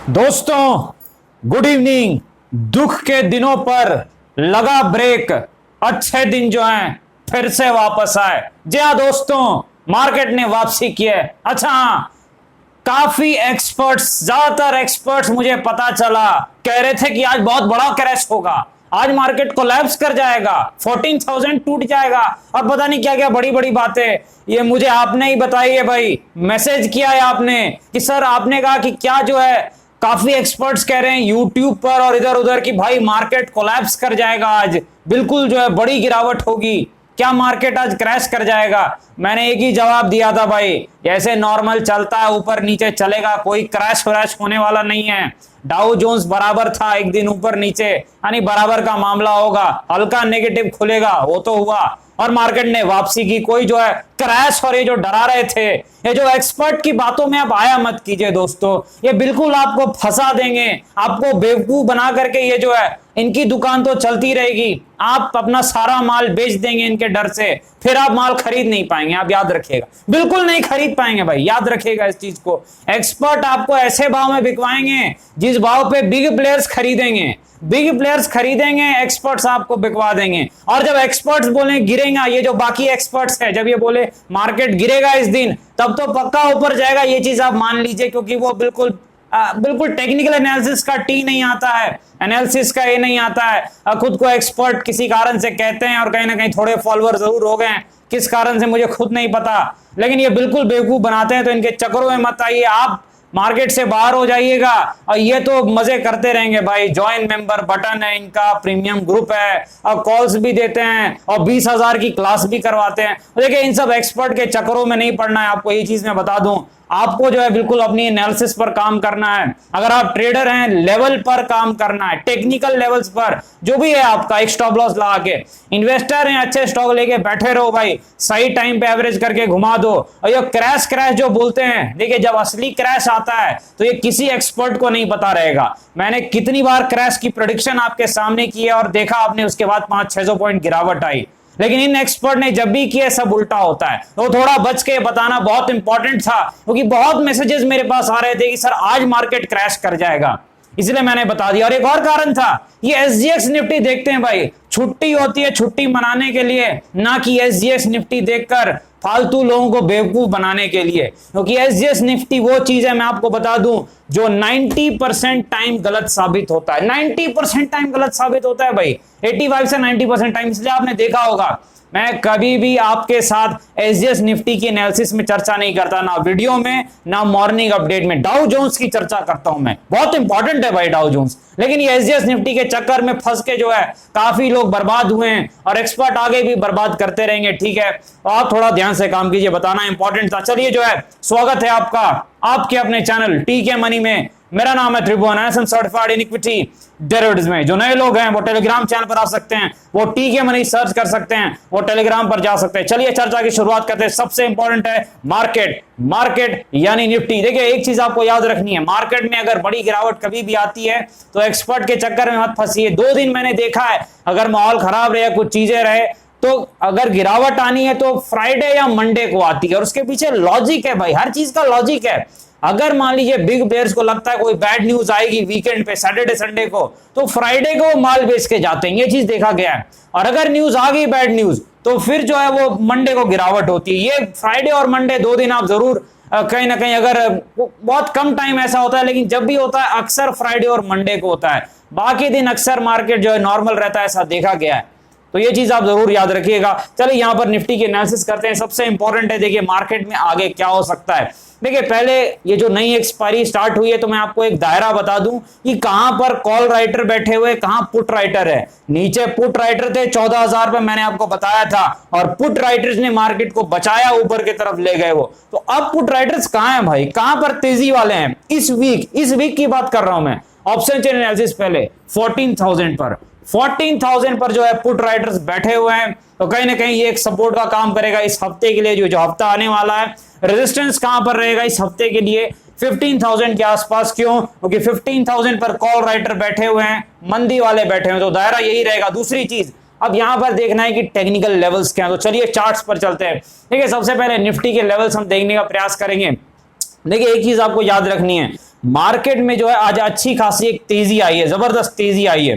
दोस्तों good evening. दुख के दिनों पर लगा ब्रेक, अच्छे दिन जो हैं फिर से वापस आए। जी हाँ दोस्तों, मार्केट ने वापसी की है। अच्छा हाँ, काफी एक्सपर्ट्स, ज्यादातर एक्सपर्ट्स मुझे पता चला कह रहे थे कि आज बहुत बड़ा क्रैश होगा, आज मार्केट कोलैप्स कर जाएगा, 14,000 टूट जाएगा और पता नहीं क्या क्या बड़ी बड़ी बातें। ये मुझे आपने ही बताई है भाई, मैसेज किया है आपने कि सर, आपने कहा कि क्या जो है, काफी एक्सपर्ट्स कह रहे हैं यूट्यूब पर और इधर उधर कि भाई मार्केट कोलैप्स कर जाएगा, आज बिल्कुल जो है बड़ी गिरावट होगी, क्या मार्केट आज क्रैश कर जाएगा। मैंने एक ही जवाब दिया था भाई, जैसे नॉर्मल चलता है ऊपर नीचे चलेगा, कोई क्रैश व्रैश होने वाला नहीं है। डाउ जोन्स बराबर था, एक दिन ऊपर नीचे यानी बराबर का मामला होगा, हल्का नेगेटिव खुलेगा, वो तो हुआ और मार्केट ने वापसी की। कोई जो है क्रैश और ये जो डरा रहे थे, ये जो एक्सपर्ट की बातों में आप आया मत कीजिए दोस्तों, ये बिल्कुल आपको फंसा देंगे, आपको बेवकूफ बना करके ये जो है इनकी दुकान तो चलती रहेगी, आप अपना सारा माल बेच देंगे इनके डर से, फिर आप माल खरीद नहीं पाएंगे। आप याद रखिएगा, बिल्कुल नहीं खरीद पाएंगे भाई, याद रखिएगा इस चीज को। एक्सपर्ट आपको ऐसे भाव में बिकवाएंगे जिस भाव पे बिग प्लेयर्स खरीदेंगे, बिग प्लेयर्स खरीदेंगे, एक्सपर्ट्स आपको बिकवा देंगे। और जब एक्सपर्ट्स बोले गिरेगा, ये जो बाकी एक्सपर्ट्स है, जब ये बोले मार्केट गिरेगा इस दिन, तब तो पक्का ऊपर जाएगा, ये चीज आप मान लीजिए, क्योंकि वो बिल्कुल टेक्निकल एनालिसिस का टी नहीं आता है, एनालिसिस का ये नहीं आता है। खुद को एक्सपर्ट किसी कारण से कहते हैं और कहीं ना कहीं थोड़े फॉलोअर जरूर हो गए, किस कारण से मुझे खुद नहीं पता, लेकिन ये बिल्कुल बेवकूफ बनाते हैं। तो इनके चक्करों में मत आइए, आप मार्केट से बाहर हो जाइएगा और ये तो मजे करते रहेंगे भाई। ज्वाइन मेंबर बटन है इनका, प्रीमियम ग्रुप है और कॉल्स भी देते हैं और 20,000 की क्लास भी करवाते हैं। देखिए, इन सब एक्सपर्ट के चक्करों में नहीं पड़ना है, आपको ये चीज मैं बता दूं। आपको जो है बिल्कुल अपनी एनालिसिस पर काम करना है। अगर आप ट्रेडर हैं, लेवल पर काम करना है, टेक्निकल लेवल्स पर जो भी है आपका, एक स्टॉप लॉस लगा के। इन्वेस्टर हैं, अच्छे स्टॉक लेके बैठे रहो भाई, सही टाइम पे एवरेज करके घुमा दो। और ये क्रैश क्रैश जो बोलते हैं, देखिए जब असली क्रैश आता है तो ये किसी एक्सपर्ट को नहीं पता रहेगा। मैंने कितनी बार क्रैश की प्रेडिक्शन आपके सामने की है और देखा आपने, उसके बाद 500-600 पॉइंट गिरावट आई, लेकिन इन एक्सपर्ट ने जब भी किया सब उल्टा होता है। तो थोड़ा बच के बताना बहुत इंपॉर्टेंट था, क्योंकि बहुत मैसेजेस मेरे पास आ रहे थे कि सर आज मार्केट क्रैश कर जाएगा, इसलिए मैंने बता दिया। और एक और कारण था, ये एसजीएक्स निफ्टी देखते हैं भाई, छुट्टी होती है छुट्टी मनाने के लिए, ना कि एसजीएक्स निफ्टी देखकर फालतू लोगों को बेवकूफ बनाने के लिए। क्योंकि एसजीएक्स निफ्टी वो चीज है, मैं आपको बता दूं, जो 90% टाइम गलत साबित होता है। 90% टाइम गलत साबित होता है भाई, 85 से 90% टाइम। इसलिए आपने देखा होगा, मैं कभी भी आपके साथ एसजीएक्स निफ्टी की एनालिसिस में चर्चा नहीं करता, ना वीडियो में ना मॉर्निंग अपडेट में। डाउ जोन्स की चर्चा करता हूं मैं, बहुत इंपॉर्टेंट है भाई डाउ जोन्स, लेकिन ये एसजीएक्स निफ्टी के चक्कर में फंस के जो है काफी लोग बर्बाद हुए हैं और एक्सपर्ट आगे भी बर्बाद करते रहेंगे। ठीक है, तो आप थोड़ा ध्यान से काम कीजिए, बताना इंपॉर्टेंट था। चलिए जो है, स्वागत है आपका आपके अपने चैनल टीके मनी में। मेरा नाम है त्रिभुवन, सर्टिफाइड इन इक्विटी डेरिवेटिव्स में। जो नए लोग हैं वो टेलीग्राम चैनल पर आ सकते हैं, वो टीके मनी सर्च कर सकते हैं, वो टेलीग्राम पर जा सकते हैं। चलिए चर्चा की शुरुआत करते हैं। सबसे इंपॉर्टेंट है मार्केट, मार्केट यानी निफ्टी। देखिए एक चीज आपको याद रखनी है, मार्केट में अगर बड़ी गिरावट कभी भी आती है तो एक्सपर्ट के चक्कर में मत फंसिए। 2 दिन मैंने देखा है, अगर माहौल खराब रहे, कुछ चीजें रहे, तो अगर गिरावट आनी है तो फ्राइडे या मंडे को आती है, और उसके पीछे लॉजिक है भाई, हर चीज का लॉजिक है। अगर मान लीजिए बिग प्लेयर्स को लगता है कोई बैड न्यूज आएगी वीकेंड पे, सैटरडे संडे को, तो फ्राइडे को माल बेच के जाते हैं, ये चीज देखा गया है। और अगर न्यूज आ गई बैड न्यूज, तो फिर जो है वो मंडे को गिरावट होती है। ये फ्राइडे और मंडे 2 दिन आप जरूर कहीं ना कहीं, अगर बहुत कम टाइम ऐसा होता है, लेकिन जब भी होता है अक्सर फ्राइडे और मंडे को होता है, बाकी दिन अक्सर मार्केट जो है नॉर्मल रहता है, ऐसा देखा गया है। तो ये चीज आप जरूर याद रखिएगा। चलिए यहां पर निफ्टी की एनालिसिस करते हैं। सबसे इंपॉर्टेंट है, देखिए मार्केट में आगे क्या हो सकता है। देखिए पहले ये जो नई एक्सपायरी स्टार्ट हुई है, तो मैं आपको एक दायरा बता दूं कि कहां पर कॉल राइटर बैठे हुए, कहां पुट राइटर है। नीचे पुट राइटर थे 14,000 पे, मैंने आपको बताया था, और पुट राइटर्स ने मार्केट को बचाया, ऊपर की तरफ ले गए वो। तो अब पुट राइटर्स कहां है भाई, कहां पर तेजी वाले हैं इस वीक की बात कर रहा हूं मैं। ऑप्शन चेन एनालिसिस पहले 14,000 पर, 14,000 पर जो है पुट राइटर्स बैठे हुए हैं। तो कहीं ना कहीं ये एक सपोर्ट का काम करेगा इस हफ्ते के लिए, जो हफ्ता आने वाला है। रेजिस्टेंस कहां पर रहेगा इस हफ्ते के लिए, 15,000 के आसपास। क्यों? क्योंकि 15,000 पर कॉल राइटर बैठे हुए हैं, मंदी वाले बैठे हुए हैं, तो दायरा यही रहेगा। दूसरी चीज अब यहां पर देखना है कि टेक्निकल लेवल्स क्या है। तो चलिए चार्ट्स पर चलते हैं। देखिए सबसे पहले निफ्टी के लेवल्स हम देखने का प्रयास करेंगे। देखिए एक चीज आपको याद रखनी है, मार्केट में जो है आज अच्छी खासी एक तेजी आई है, जबरदस्त तेजी आई है,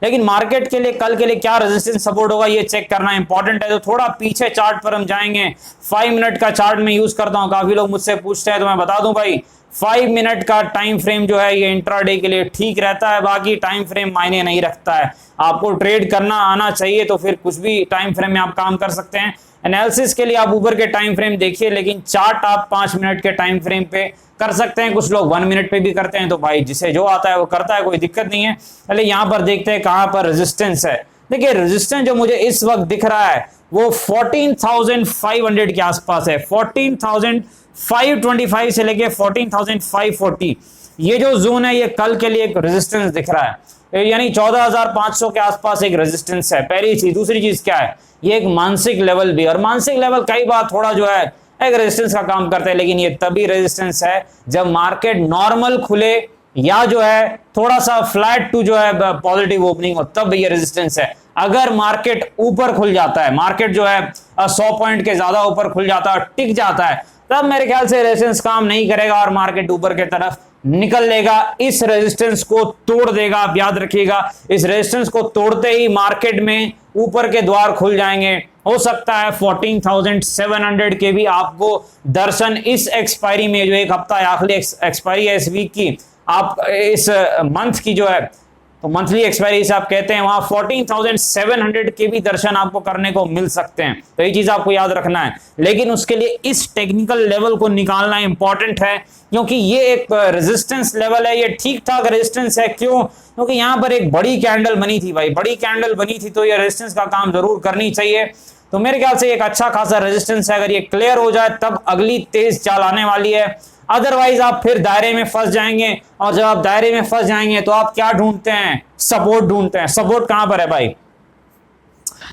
लेकिन मार्केट के लिए कल के लिए क्या रेजिस्टेंस सपोर्ट होगा ये चेक करना इंपॉर्टेंट है। तो थोड़ा पीछे चार्ट पर हम जाएंगे। 5 मिनट का चार्ट में यूज करता हूं, काफी लोग मुझसे पूछते हैं तो मैं बता दूं भाई 5 मिनट का टाइम फ्रेम जो है ये इंट्राडे के लिए ठीक रहता है, बाकी टाइम फ्रेम मायने नहीं रखता है। आपको ट्रेड करना आना चाहिए तो फिर कुछ भी टाइम फ्रेम में आप काम कर सकते हैं। एनालिसिस के लिए आप ऊपर के टाइम फ्रेम देखिए, लेकिन चार्ट आप 5 मिनट के टाइम फ्रेम पे कर सकते हैं, कुछ लोग 1 मिनट पे भी करते हैं। तो भाई जिसे जो आता है वो करता है, कोई दिक्कत नहीं है। पहले यहां पर देखते हैं कहां पर रेजिस्टेंस है। देखिए रेजिस्टेंस जो मुझे इस वक्त दिख रहा है वो 14,500 के आसपास है। 14,525 से लेके 14,540 ये जो जोन है ये कल के लिए एक रेजिस्टेंस दिख रहा है, यानी 14,500 के आसपास एक रेजिस्टेंस है। पहली चीज। दूसरी चीज क्या है, ये एक मानसिक लेवल भी, और मानसिक लेवल कई बार थोड़ा जो है एक रेजिस्टेंस का काम करते हैं, लेकिन ये तभी रेजिस्टेंस है जब मार्केट नॉर्मल खुले या जो है थोड़ा सा फ्लैट टू जो है पॉजिटिव ओपनिंग हो, तब ये रेजिस्टेंस है। अगर मार्केट ऊपर खुल जाता है, मार्केट जो है 100 पॉइंट के ज्यादा ऊपर खुल जाता है और टिक जाता है, तब मेरे ख्याल से रेजिस्टेंस काम नहीं करेगा और मार्केट ऊपर के तरफ निकल लेगा, इस रेजिस्टेंस को तोड़ देगा। आप याद रखिएगा, इस रेजिस्टेंस को तोड़ते ही मार्केट में ऊपर के द्वार खुल जाएंगे। हो सकता है 14,700 के भी आपको दर्शन इस एक्सपायरी में, जो एक हफ्ता आखिरी एक्सपायरी है इस वीक की, आप इस मंथ की जो है तो मंथली एक्सपायरी से आप कहते हैं, वहां 14,700 के भी दर्शन आपको करने को मिल सकते हैं। तो ये चीज आपको याद रखना है, लेकिन उसके लिए इस टेक्निकल लेवल को निकालना इंपॉर्टेंट है, क्योंकि ये एक रेजिस्टेंस लेवल है, ये ठीक ठाक रेजिस्टेंस है। क्यों? क्योंकि यहां पर एक बड़ी कैंडल बनी थी भाई, बड़ी कैंडल बनी थी, तो ये रेजिस्टेंस का काम जरूर करनी चाहिए। तो मेरे ख्याल से एक अच्छा खासा रेजिस्टेंस है, अगर ये क्लियर हो जाए तब अगली तेज चाल आने वाली है। अदरवाइज आप फिर दायरे में फंस जाएंगे, और जब आप दायरे में फंस जाएंगे तो आप क्या ढूंढते हैं, सपोर्ट ढूंढते हैं। सपोर्ट कहां पर है भाई?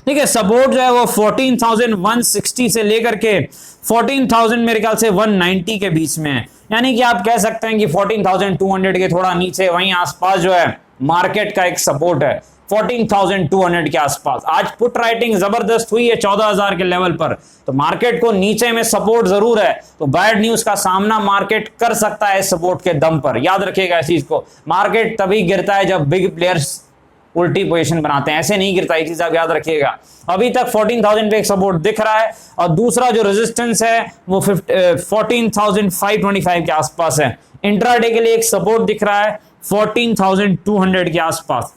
देखिए सपोर्ट जो है वो 14,160 से लेकर के 14,000 मेरे ख्याल से 190 के बीच में है, यानी कि आप कह सकते हैं कि 14,200 के थोड़ा नीचे वहीं आसपास जो है मार्केट का एक सपोर्ट है, 14,200 के आसपास। आज पुट राइटिंग जबरदस्त हुई है 14,000 के लेवल पर, तो मार्केट को नीचे में सपोर्ट जरूर है, तो बैड न्यूज का सामना मार्केट कर सकता है सपोर्ट के दम पर। याद रखिएगा इस चीज को, मार्केट तभी गिरता है जब बिग प्लेयर्स उल्टी पोजीशन बनाते हैं, ऐसे नहीं गिरता, ये चीज आप याद रखिएगा। अभी तक 14,000 पे एक सपोर्ट दिख रहा है, और दूसरा जो रेजिस्टेंस है वो 14,525 के आसपास है। इंट्राडे के लिए एक सपोर्ट दिख रहा है 14,200 के आसपास।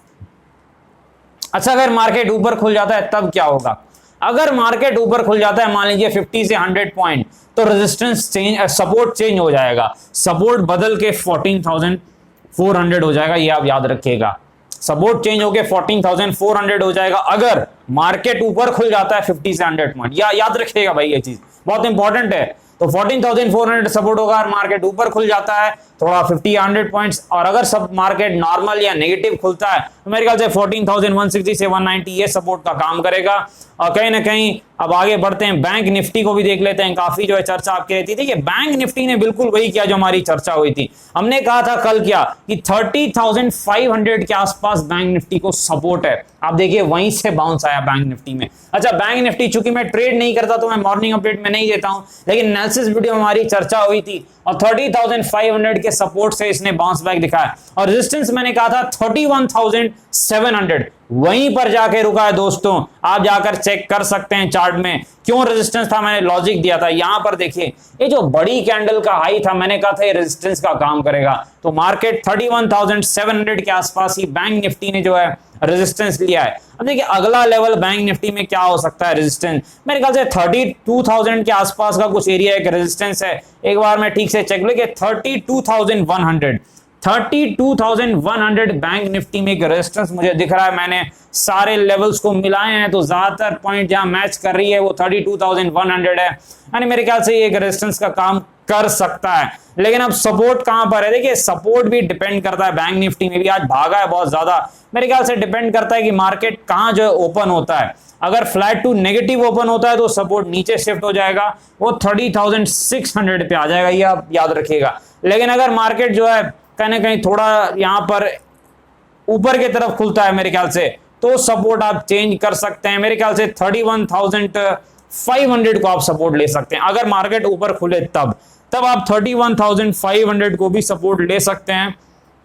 अच्छा, अगर मार्केट ऊपर खुल जाता है तब क्या होगा? अगर मार्केट ऊपर खुल जाता है मान लीजिए 50 से 100 पॉइंट, तो रेजिस्टेंस चेंज, सपोर्ट चेंज हो जाएगा, सपोर्ट बदल के 14,400 हो जाएगा। ये आप याद रखिएगा, सपोर्ट चेंज होके 14,400 हो जाएगा अगर मार्केट ऊपर खुल जाता है 50 से 100 पॉइंट। या याद रखिएगा भाई, ये चीज बहुत इंपॉर्टेंट है। तो 14,400 सपोर्ट होगा और मार्केट ऊपर खुल जाता है थोड़ा 50 या 100 पॉइंट्स, और अगर सब मार्केट नॉर्मल या नेगेटिव खुलता है तो मेरे ख्याल से 14,160 से 190 ये सपोर्ट का काम करेगा। और कहीं ना कहीं अब आगे बढ़ते हैं, बैंक निफ्टी को भी देख लेते हैं। काफी जो है चर्चा आपकी रहती थी कि बैंक निफ्टी ने बिल्कुल वही किया जो हमारी चर्चा हुई थी। हमने कहा था कल क्या कि 30,500 के आसपास बैंक निफ्टी को सपोर्ट है। आप देखिए वहीं से बाउंस आया बैंक निफ्टी में। अच्छा, बैंक निफ्टी चूंकि मैं ट्रेड नहीं करता तो मैं मॉर्निंग अपडेट में नहीं देता हूं, लेकिन एनालिसिस वीडियो में हमारी चर्चा हुई थी और 30,500 के सपोर्ट से इसने बाउंस बैक दिखाया, और रेजिस्टेंस मैंने कहा था 31,700 वहीं पर जाके रुका है दोस्तों। आप जाकर चेक कर सकते हैं चार्ट में क्यों रेजिस्टेंस था, मैंने लॉजिक दिया था। यहां पर देखिए ये जो बड़ी कैंडल का हाई था, मैंने कहा था ये रेजिस्टेंस का काम करेगा, तो मार्केट 31,700 के आसपास ही बैंक निफ्टी ने जो है रेजिस्टेंस लिया है। अब देखिए अगला लेवल बैंक निफ्टी में क्या हो सकता है रेजिस्टेंस, मेरे ख्याल से 32,000 के आसपास का कुछ एरिया एक रेजिस्टेंस है। एक बार मैं ठीक से चेक लूं कि 32,100 बैंक निफ्टी में एक रेजिस्टेंस मुझे दिख रहा है। मैंने सारे लेवल्स को मिलाए हैं तो ज्यादातर पॉइंट जहां मैच कर रही है वो 32,100 है, यानी मेरे ख्याल से ये एक रेजिस्टेंस का काम कर सकता है। लेकिन अब सपोर्ट कहां पर है? देखिए सपोर्ट भी डिपेंड करता है, बैंक निफ्टी में भी आज भागा है बहुत ज्यादा, मेरे ख्याल से डिपेंड करता है कि मार्केट कहां जो है ओपन होता है। अगर फ्लैट टू नेगेटिव ओपन होता है तो सपोर्ट नीचे शिफ्ट हो जाएगा, वो 30,600 पे आ जाएगा, ये आप याद रखिएगा। लेकिन अगर मार्केट जो है कहीं ना कहीं थोड़ा यहां पर ऊपर की तरफ खुलता है मेरे ख्याल से, तो सपोर्ट आप चेंज कर सकते हैं। मेरे ख्याल से 31,500 को आप सपोर्ट ले सकते हैं अगर मार्केट ऊपर खुले, तब तब आप 31,500 को भी सपोर्ट ले सकते हैं।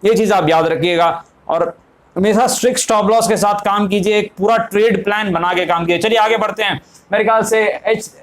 ये चीज आप याद रखिएगा और हमेशा स्ट्रिक्ट स्टॉप लॉस के साथ काम कीजिए, एक पूरा ट्रेड प्लान बना के काम कीजिए। चलिए आगे बढ़ते हैं, मेरे ख्याल से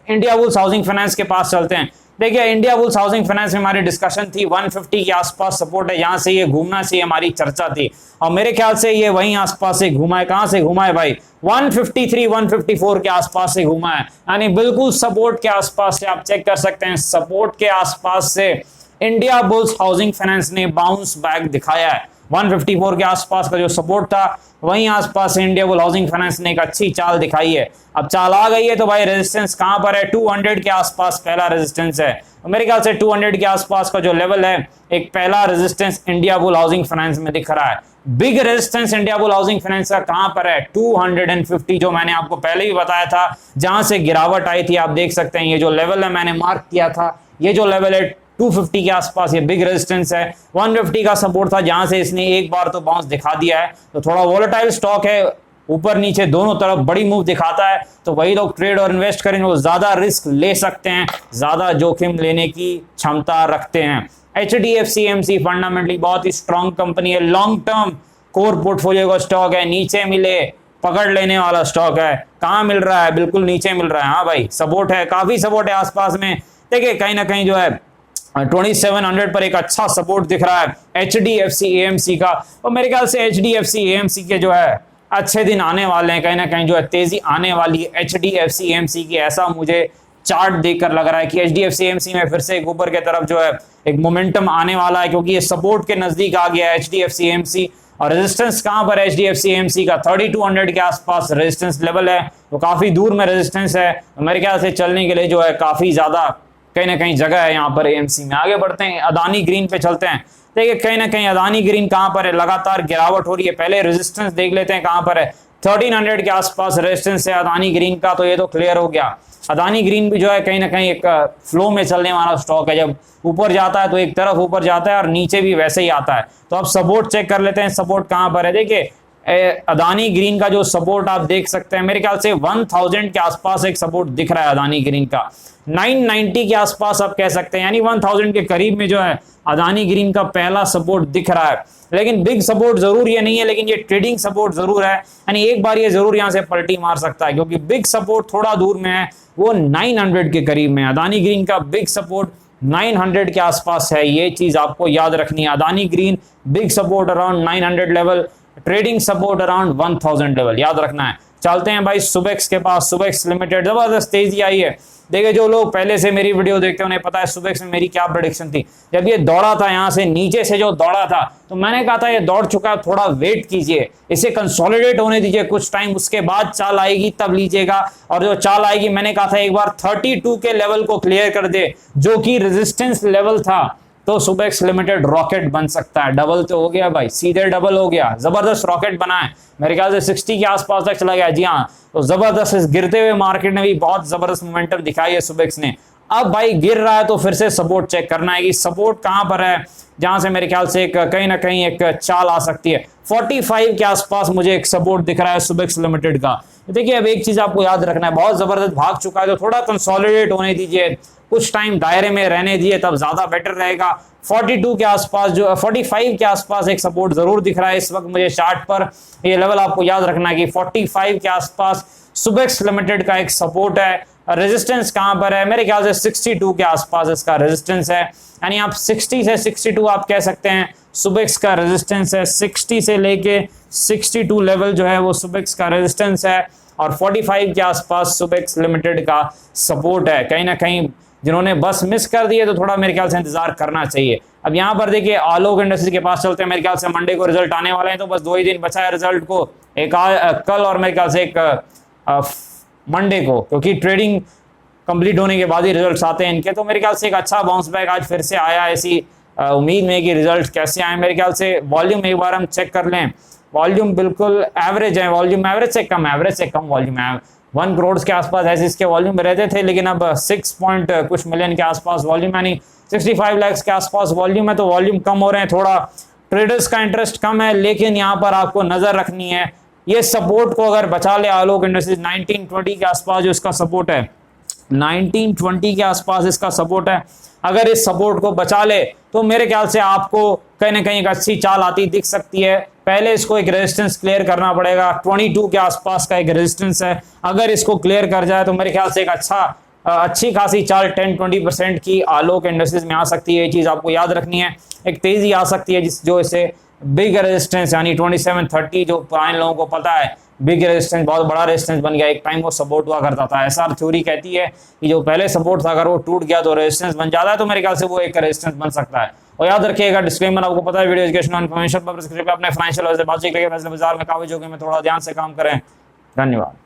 इंडिया बुल्स हाउसिंग फाइनेंस के पास चलते हैं। देखिए इंडिया बुल्स हाउसिंग फाइनेंस में हमारी डिस्कशन थी 150 के आसपास सपोर्ट है, यहां से ये घूमना चाहिए, हमारी चर्चा थी और मेरे ख्याल से ये वहीं आसपास से घुमा है। कहां से घुमा है भाई? 153 154 के आसपास से घुमा है, यानी बिल्कुल सपोर्ट के आसपास से। आप चेक कर सकते हैं सपोर्ट के आसपास से इंडिया बुल्स हाउसिंग फाइनेंस ने बाउंस बैक दिखाया है। 154 के आसपास का जो सपोर्ट था वहीं आसपास इंडिया बुल्स हाउसिंग फाइनेंस ने एक अच्छी चाल दिखाई है। अब चाल आ गई है तो भाई रेजिस्टेंस कहां पर है? 200 के आसपास पहला रेजिस्टेंस है। मेरे ख्याल से 200 के आसपास का जो लेवल है एक पहला resistance India bulls housing finance में दिख रहा है। Big resistance India bulls housing finance का कहां पर है? 250, जो मैंने आपको पहले भी बताया था, जहां से गिरावट आई थी। आप देख सकते हैं ये जो लेवल है मैंने मार्क किया था, ये जो लेवल है 250 के आसपास, ये बिग रेजिस्टेंस है। 150 का सपोर्ट था जहां से इसने एक बार तो बाउंस दिखा दिया है। तो थोड़ा वोलेटाइल स्टॉक है, ऊपर नीचे दोनों तरफ बड़ी मूव दिखाता है, तो वही लोग ट्रेड और इन्वेस्ट करेंगे वो ज्यादा रिस्क ले सकते हैं, ज्यादा जोखिम लेने की क्षमता रखते हैं। HDFC AMC फंडामेंटली बहुत ही स्ट्रॉन्ग कंपनी है, लॉन्ग टर्म कोर पोर्टफोलियो का स्टॉक है, नीचे मिले पकड़ लेने वाला स्टॉक है। कहां मिल रहा है? बिल्कुल नीचे मिल रहा है। हाँ भाई सपोर्ट है, काफी सपोर्ट है आसपास में। देखिए कहीं ना कहीं जो है 2700 पर एक अच्छा सपोर्ट दिख रहा है HDFC AMC का, और मेरे ख्याल से HDFC AMC के जो है अच्छे दिन आने वाले हैं, कहीं ना कहीं जो है तेजी आने वाली है HDFC AMC की, ऐसा मुझे चार्ट देखकर लग रहा है कि HDFC AMC में फिर से एक ऊपर की तरफ जो है एक मोमेंटम आने वाला है, क्योंकि ये सपोर्ट के नजदीक आ गया है HDFC AMC। और रेजिस्टेंस कहां पर है HDFC AMC का? 3200 के आसपास रेजिस्टेंस लेवल है, तो काफी दूर में रेजिस्टेंस है। मेरे ख्याल से चलने के लिए जो है काफी ज्यादा कहीं ना कहीं जगह है यहाँ पर AMC में। आगे बढ़ते हैं, अदानी ग्रीन पे चलते हैं। देखिए कहीं ना कहीं अदानी ग्रीन कहां पर है? लगातार गिरावट हो रही है। पहले रेजिस्टेंस देख लेते हैं कहां पर है। 1300 के आसपास रेजिस्टेंस है अदानी ग्रीन का, तो ये तो क्लियर हो गया। अदानी ग्रीन भी जो है कहीं ना कहीं एक फ्लो में चलने वाला स्टॉक है, जब ऊपर जाता है तो एक तरफ ऊपर जाता है और नीचे भी वैसे ही आता है। तो अब सपोर्ट चेक कर लेते हैं, सपोर्ट कहां पर है। देखिए अदानी ग्रीन का जो सपोर्ट आप देख सकते हैं, मेरे ख्याल से 1000 के आसपास एक सपोर्ट दिख रहा है अदानी ग्रीन का। 990 के आसपास आप कह सकते हैं, यानी 1000 के करीब में जो है अदानी ग्रीन का पहला सपोर्ट दिख रहा है। लेकिन बिग सपोर्ट जरूर ये नहीं है, लेकिन ये ट्रेडिंग सपोर्ट जरूर है, यानी एक बार ये जरूर यहां से पलटी मार सकता है, क्योंकि बिग सपोर्ट थोड़ा दूर में है, वो 900 के करीब में। अदानी ग्रीन का बिग सपोर्ट 900 के आसपास है, ये चीज आपको याद रखनी है। Adani green big support around 900 level, trading support around 1000 level, याद रखना है। चलते हैं भाई सुबेक्स के पास। सुबेक्स लिमिटेड जबरदस्त तेजी आई है। देखिए जो लोग पहले से मेरी वीडियो देखते हैं उन्हें पता है सुबेक्स में मेरी क्या प्रेडिक्शन थी। जब ये दौड़ा था यहां से नीचे से जो दौड़ा था, तो मैंने कहा था ये दौड़ चुका है, थोड़ा वेट कीजिए, इसे कंसोलिडेट होने दीजिए कुछ टाइम, उसके बाद चाल आएगी तब लीजिएगा। और जो चाल आएगी, मैंने कहा था एक बार 32 के लेवल को क्लियर कर दे, जो कि रेजिस्टेंस लेवल था, तो सुबेक्स लिमिटेड रॉकेट बन सकता है। डबल तो हो गया भाई, सीधे डबल हो गया, जबरदस्त रॉकेट बना है। मेरे ख्याल से 60 के आसपास तक चला गया। जी हाँ, तो जबरदस्त इस गिरते हुए मार्केट ने भी बहुत जबरदस्त मोमेंटम दिखाई है सुबेक्स ने। अब भाई गिर रहा है तो फिर से सपोर्ट चेक करना है कि सपोर्ट कहां पर है, जहां से मेरे ख्याल से कहीं ना कहीं एक चाल आ सकती है। 45 के आसपास मुझे एक सपोर्ट दिख रहा है सुबेक्स लिमिटेड का। देखिए अब एक चीज आपको याद रखना है, बहुत जबरदस्त भाग चुका है, तो थोड़ा कंसोलिडेट होने दीजिए, कुछ टाइम दायरे में रहने दिए, तब ज्यादा बेटर रहेगा। 42 के आसपास जो 45 के आसपास एक सपोर्ट जरूर दिख रहा है इस वक्त मुझे चार्ट पर। ये लेवल आपको याद रखना है कि 45 के आसपास सुबेक्स लिमिटेड का एक सपोर्ट है। रेजिस्टेंस कहां पर है? मेरे ख्याल से 62 के आसपास इसका रेजिस्टेंस है, यानी आप 60 से 62 आप कह सकते हैं सुबेक्स का रेजिस्टेंस है। 60 से लेके 62 लेवल जो है वो सुबेक्स का रेजिस्टेंस है, और 45 के आसपास सुबेक्स लिमिटेड का सपोर्ट है। कहीं ना कहीं जिन्होंने बस मिस कर दिए तो थोड़ा मेरे ख्याल से इंतजार करना चाहिए। अब यहाँ पर देखिए आलोक इंडस्ट्रीज के पास चलते हैं। मेरे ख्याल से मंडे को रिजल्ट आने वाले हैं, तो बस 2 ही दिन बचा है रिजल्ट को, एक कल और मेरे ख्याल से एक मंडे को, क्योंकि ट्रेडिंग कंप्लीट होने के बाद ही रिजल्ट्स आते हैं इनके। तो मेरे ख्याल से एक अच्छा बाउंस बैक आज फिर से आया, ऐसी उम्मीद में कि रिजल्ट कैसे आए। मेरे ख्याल से वॉल्यूम एक बार हम चेक कर लें, वॉल्यूम बिल्कुल एवरेज है, वॉल्यूम एवरेज से कम वॉल्यूम है। 1 करोड़ के आसपास ऐसे इसके वॉल्यूम में रहते थे, लेकिन अब 6 पॉइंट कुछ मिलियन के आसपास वॉल्यूम, यानी 65 लाख के आसपास वॉल्यूम है। तो वॉल्यूम कम हो रहे हैं, थोड़ा ट्रेडर्स का इंटरेस्ट कम है, लेकिन यहाँ पर आपको नजर रखनी है ये सपोर्ट को अगर बचा ले आलोक इंडस्ट्रीज 1920 के आसपास जो इसका सपोर्ट है, 1920 के आसपास इसका सपोर्ट है। अगर इस सपोर्ट को बचा ले तो मेरे ख्याल से आपको कहीं ना कहीं एक अच्छी चाल आती दिख सकती है। पहले इसको एक रेजिस्टेंस क्लियर करना पड़ेगा, 22 के आसपास का एक रेजिस्टेंस है, अगर इसको क्लियर कर जाए तो मेरे ख्याल से एक अच्छी खासी चाल 10-20% की आलोक इंडस्ट्रीज में आ सकती है। ये चीज आपको याद रखनी है। एक तेजी आ सकती है जो इसे बिग रेजिस्टेंस यानी 2730 जो पुराने लोगों को पता है बिग रेजिस्टेंस बहुत बड़ा रेजिस्टेंस बन गया, एक टाइम वो सपोर्ट हुआ करता था। एसआर थ्योरी कहती है कि जो पहले सपोर्ट था अगर वो टूट गया तो रेजिस्टेंस बन जाता है, तो मेरे ख्याल से वो एक रेजिस्टेंस बन सकता है। और याद रखिएगा डिस्क्लेमर आपको पता है, वीडियो एजुकेशन और इन्फॉर्मेशन पर्पस के लिए अपने फाइनेंशियल बातचीत बाजार में काफी जो कि मैं थोड़ा ध्यान से काम करें। धन्यवाद।